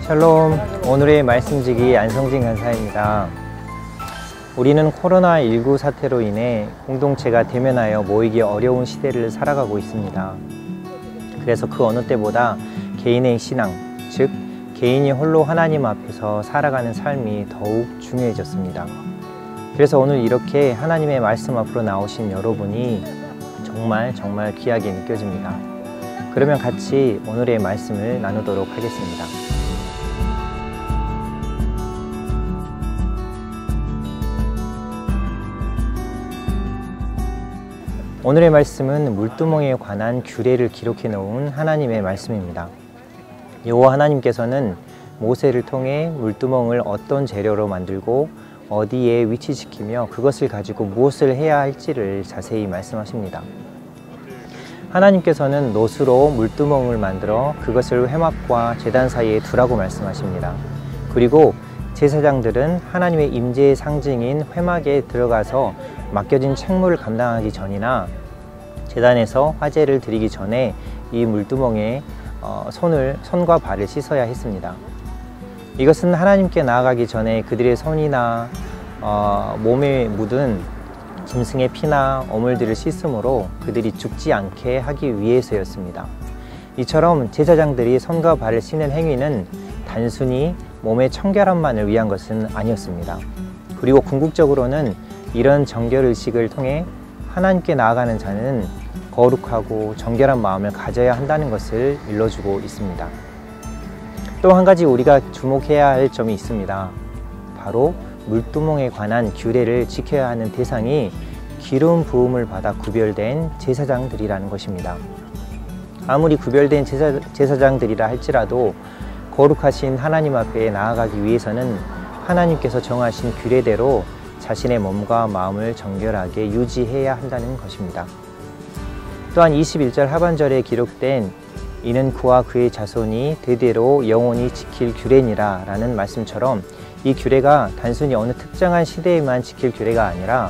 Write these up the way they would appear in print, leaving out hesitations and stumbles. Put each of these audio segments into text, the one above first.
샬롬, 오늘의 말씀지기 안성진 간사입니다. 우리는 코로나19 사태로 인해 공동체가 대면하여 모이기 어려운 시대를 살아가고 있습니다. 그래서 그 어느 때보다 개인의 신앙, 즉 개인이 홀로 하나님 앞에서 살아가는 삶이 더욱 중요해졌습니다. 그래서 오늘 이렇게 하나님의 말씀 앞으로 나오신 여러분이 정말 귀하게 느껴집니다. 그러면 같이 오늘의 말씀을 나누도록 하겠습니다. 오늘의 말씀은 물두멍에 관한 규례를 기록해 놓은 하나님의 말씀입니다. 여호와 하나님께서는 모세를 통해 물두멍을 어떤 재료로 만들고 어디에 위치시키며 그것을 가지고 무엇을 해야 할지를 자세히 말씀하십니다. 하나님께서는 놋으로 물두멍을 만들어 그것을 회막과 제단 사이에 두라고 말씀하십니다. 그리고 제사장들은 하나님의 임재의 상징인 회막에 들어가서 맡겨진 책무를 감당하기 전이나 제단에서 화제를 드리기 전에 이 물두멍에 손과 발을 씻어야 했습니다. 이것은 하나님께 나아가기 전에 그들의 손이나 몸에 묻은 짐승의 피나 어물들을 씻음으로 그들이 죽지 않게 하기 위해서였습니다. 이처럼 제사장들이 손과 발을 씻는 행위는 단순히 몸의 청결함만을 위한 것은 아니었습니다. 그리고 궁극적으로는 이런 정결의식을 통해 하나님께 나아가는 자는 거룩하고 정결한 마음을 가져야 한다는 것을 일러주고 있습니다. 또 한 가지 우리가 주목해야 할 점이 있습니다. 바로 물두멍에 관한 규례를 지켜야 하는 대상이 기름 부음을 받아 구별된 제사장들이라는 것입니다. 아무리 구별된 제사장들이라 할지라도 거룩하신 하나님 앞에 나아가기 위해서는 하나님께서 정하신 규례대로 자신의 몸과 마음을 정결하게 유지해야 한다는 것입니다. 또한 21절 하반절에 기록된 이는 그와 그의 자손이 대대로 영원히 지킬 규례니라 라는 말씀처럼 이 규례가 단순히 어느 특정한 시대에만 지킬 규례가 아니라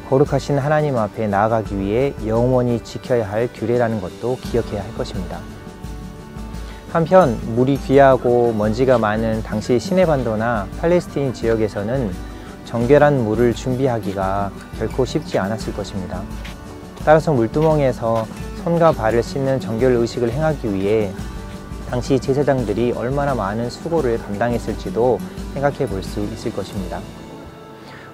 거룩하신 하나님 앞에 나아가기 위해 영원히 지켜야 할 규례라는 것도 기억해야 할 것입니다. 한편 물이 귀하고 먼지가 많은 당시 시내반도나 팔레스틴 지역에서는 정결한 물을 준비하기가 결코 쉽지 않았을 것입니다. 따라서 물두멍에서 손과 발을 씻는 정결 의식을 행하기 위해 당시 제사장들이 얼마나 많은 수고를 감당했을지도 생각해 볼 수 있을 것입니다.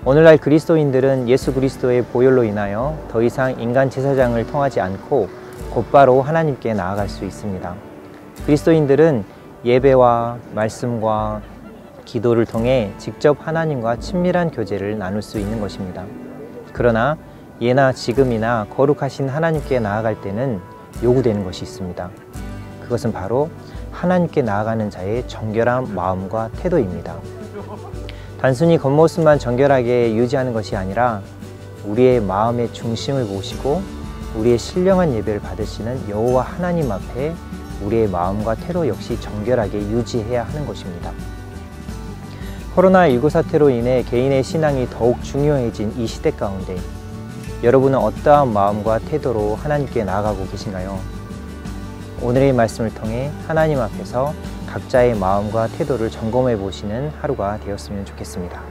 오늘날 그리스도인들은 예수 그리스도의 보혈로 인하여 더 이상 인간 제사장을 통하지 않고 곧바로 하나님께 나아갈 수 있습니다. 그리스도인들은 예배와 말씀과 기도를 통해 직접 하나님과 친밀한 교제를 나눌 수 있는 것입니다. 그러나 예나 지금이나 거룩하신 하나님께 나아갈 때는 요구되는 것이 있습니다. 그것은 바로 하나님께 나아가는 자의 정결한 마음과 태도입니다. 단순히 겉모습만 정결하게 유지하는 것이 아니라 우리의 마음의 중심을 보시고 우리의 신령한 예배를 받으시는 여호와 하나님 앞에 우리의 마음과 태도 역시 정결하게 유지해야 하는 것입니다. 코로나19 사태로 인해 개인의 신앙이 더욱 중요해진 이 시대 가운데 여러분은 어떠한 마음과 태도로 하나님께 나아가고 계신가요? 오늘의 말씀을 통해 하나님 앞에서 각자의 마음과 태도를 점검해 보시는 하루가 되었으면 좋겠습니다.